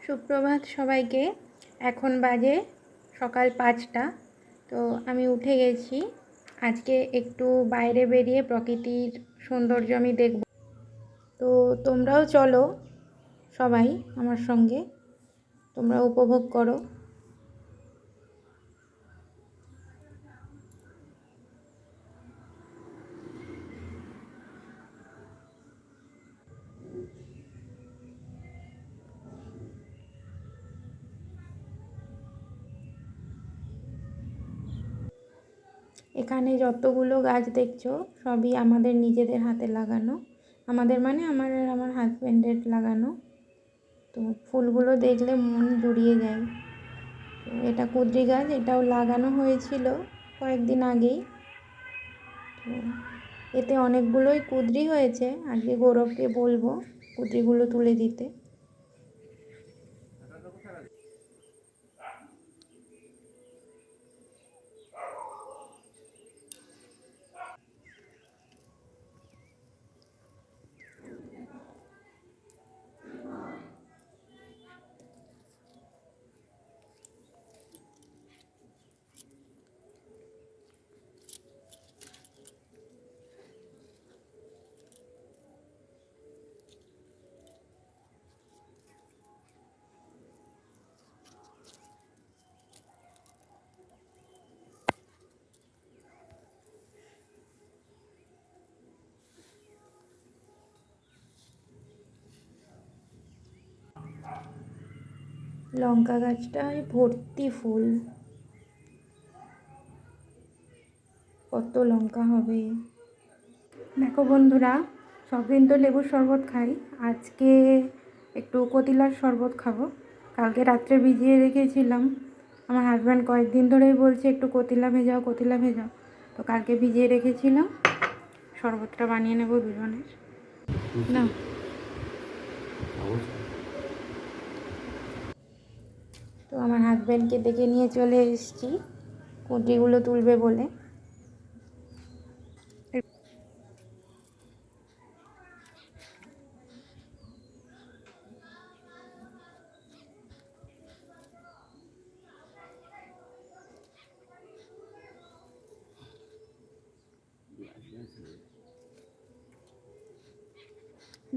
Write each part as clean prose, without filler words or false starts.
সুপ্রভাত সবাইকে। এখন বাজে সকাল 5টা। তো আমি উঠে গেছি। আজকে একটু বাইরে বেরিয়ে প্রকৃতির সৌন্দর্য আমি দেখব। তো তোমরাও চলো সবাই আমার সঙ্গে, তোমরা উপভোগ করো। এখানে যতগুলো গাছ দেখছো সবই আমাদের নিজেদের হাতে লাগানো, আমাদের মানে আমার আর আমার হাজব্যান্ডের লাগানো। তো ফুলগুলো দেখলে মন জুড়িয়ে যায়। তো এটা কুদ্রি গাছ, এটাও লাগানো হয়েছিল কয়েকদিন আগেই। তো এতে অনেকগুলোই কুদ্রি হয়েছে। আজকে গৌরবকে বলবো কুদ্রিগুলো তুলে দিতে। লঙ্কা গাছটায় ভর্তি ফুল, কত লঙ্কা হবে। দেখো বন্ধুরা, সব দিন তো লেবুর শরবত খাই, আজকে একটু কতিলার শরবত খাবো। কালকে রাত্রে ভিজিয়ে রেখেছিলাম, আমার হাজব্যান্ড কয়েকদিন ধরেই বলছে একটু কতিলা ভেজাও কতিলা ভেজাও। তো কালকে ভিজিয়ে রেখেছিলাম, শরবতটা বানিয়ে নেব দুজনের। না, তো আমার হাজব্যান্ডকে ডেকে নিয়ে চলে এসেছি কুঁদরিগুলো তুলবে বলে।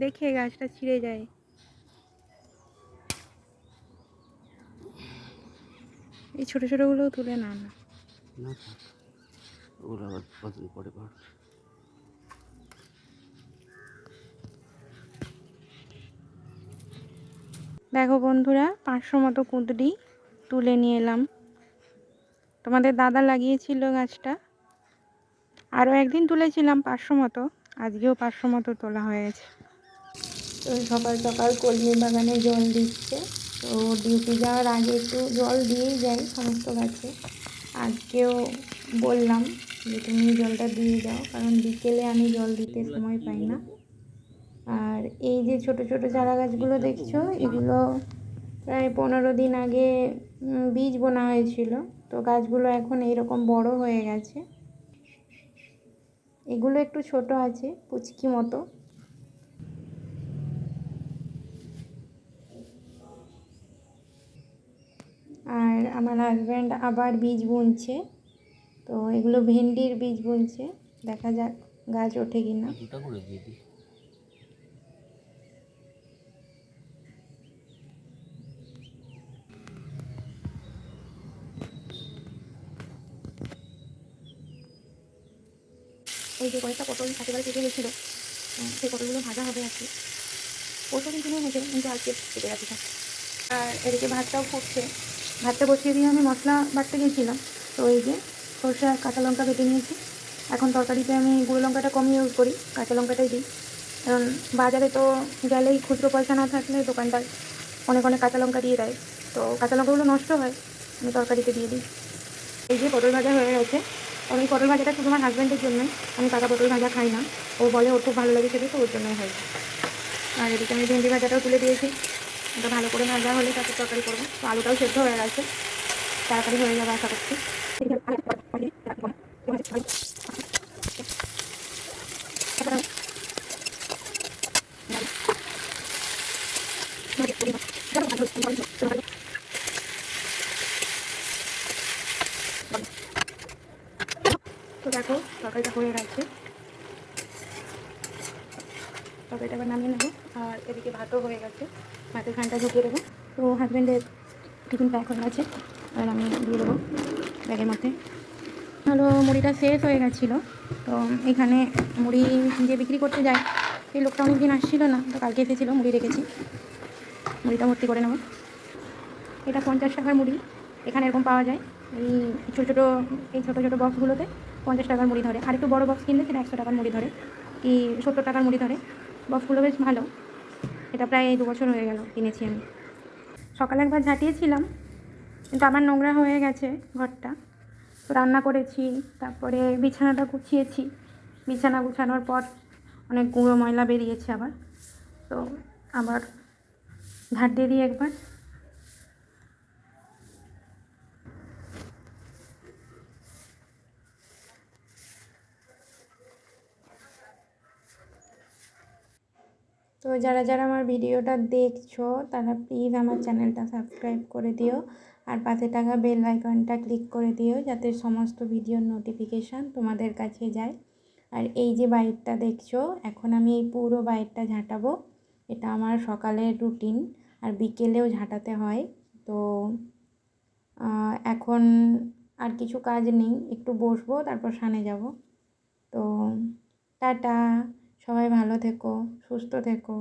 দেখে গাছটা ছিঁড়ে যায়। এই ছোটো ছোটোগুলোও তুলে না না ওগুলো আবার পছন্দ করে পার। দেখো বন্ধুরা, 500 মতো কুঁদরি তুলে নিয়ে এলাম। তোমাদের দাদা লাগিয়েছিল গাছটা, আরও একদিন তুলেছিলাম 500 মতো, আজকেও 500 মতো তোলা হয়েছে। তো সকাল সকাল কলমি বাগানে জল দিচ্ছে। তো ডিউটি যাওয়ার আগে একটু জল দিয়েই যাই সমস্ত গাছে। আজকেও বললাম যে তুমি জলটা দিয়ে যাও, কারণ বিকেলে আমি জল দিতে সময় পাই না। আর এই যে ছোট ছোট চারা গাছগুলো দেখছো, এগুলো প্রায় 15 দিন আগে বীজ বোনা হয়েছিল। তো গাছগুলো এখন এইরকম বড় হয়ে গেছে। এগুলো একটু ছোট আছে, পুচকি মতো। আর আমার হাজব্যান্ড আবার বীজ বুনছে। তো এগুলো ভেন্ডির বীজ বুনছে, দেখা যাক গাছ ওঠে কিনা। এই যে কয়েকটা পটল একেবারে কেটে গেছিলো, সেই পটলগুলো ভাজা হবে আজকে। পরশু দিন কিনে এনেছে, কিন্তু আজকে কেটে গেছে সব। আর এদিকে ভাতটাও ফুটছে। ভাতটা বসিয়ে দিয়ে আমি মশলা বাটতে গিয়েছিলাম। তো এই যে সরষে আর কাঁচা লঙ্কা বেটে নিয়েছি। এখন তরকারিতে আমি গুঁড়ো লঙ্কাটা কম ইউজ করি, কাঁচা লঙ্কাটাই দিই। কারণ বাজারে তো গেলেই খুচরো পয়সা না থাকলে দোকানদার অনেক অনেক কাঁচা লঙ্কা দিয়ে দেয়। তো কাঁচা লঙ্কাগুলো নষ্ট হয়, আমি তরকারিতে দিয়ে দিই। এই যে পটল ভাজা হয়ে গেছে। আর এই পটল ভাজাটা শুধু আমার হাজব্যান্ডের জন্যই, আমি পাকা পটল ভাজা খাই না। ও বলে ওর খুব ভালো লাগে সেটা, তো ওর জন্যই হয়। আর এদিকে আমি ভেন্ডি ভাজাটাও তুলে দিয়েছি। এটা ভালো করে ভাজা হলে তাতে তরকারি করবো। তো আলুটাও সেদ্ধ হয়ে গেছে, তাড়াতাড়ি হয়ে যাবে আশা করছি। দুটো হয়ে গেছে, ভাতের খানটা ঢুকিয়ে দেবো। তো হাজব্যান্ডের টিফিন প্যাক হয়ে গেছে, আর আমি দিয়ে দেবো ব্যাগের মধ্যে। হলো মুড়িটা শেষ হয়ে গেছিলো, তো এখানে মুড়ি যে বিক্রি করতে যায় সেই লোকটা অনেক দিন আসছিলো না, তো কালকে এসেছিলো, মুড়ি রেখেছি, মুড়িটা ভর্তি করে নেবো। এটা 50 টাকার মুড়ি, এখানে এরকম পাওয়া যায়। এই ছোটো ছোটো বক্সগুলোতে 50 টাকার মুড়ি ধরে, আর একটু বড়ো বক্স কিনলে সেটা 100 টাকার মুড়ি ধরে, কি 70 টাকার মুড়ি ধরে। বক্সগুলো বেশ ভালো, এটা প্রায় 2 বছর হয়ে গেল কিনেছি আমি। সকালে একবার ঝাঁটিয়েছিলাম, কিন্তু আমার নোংরা হয়ে গেছে ঘরটা, তো রান্না করেছি, তারপরে বিছানাটা গুছিয়েছি, বিছানা গুছানোর পর অনেক গুঁড়ো ময়লা বেরিয়েছে আবার, তো আবার ঝাঁট দিয়ে দিই একবার। তো যারা যারা আমার ভিডিওটা দেখছো তারা প্লিজ আমার চ্যানেলটা সাবস্ক্রাইব করে দিও, আর পাশে থাকা বেল আইকনটা ক্লিক করে দিও, যাতে সমস্ত ভিডিওর নোটিফিকেশান তোমাদের কাছে যায়। আর এই যে বাইরটা দেখছো, এখন আমি এই পুরো বাইরটা ঝাঁটাবো, এটা আমার সকালের রুটিন, আর বিকেলেও ঝাঁটাতে হয়। তো এখন আর কিছু কাজ নেই, একটু বসবো, তারপর সানে যাব। তো টাটা, সবাই ভালো থেকো, সুস্থ থেকো।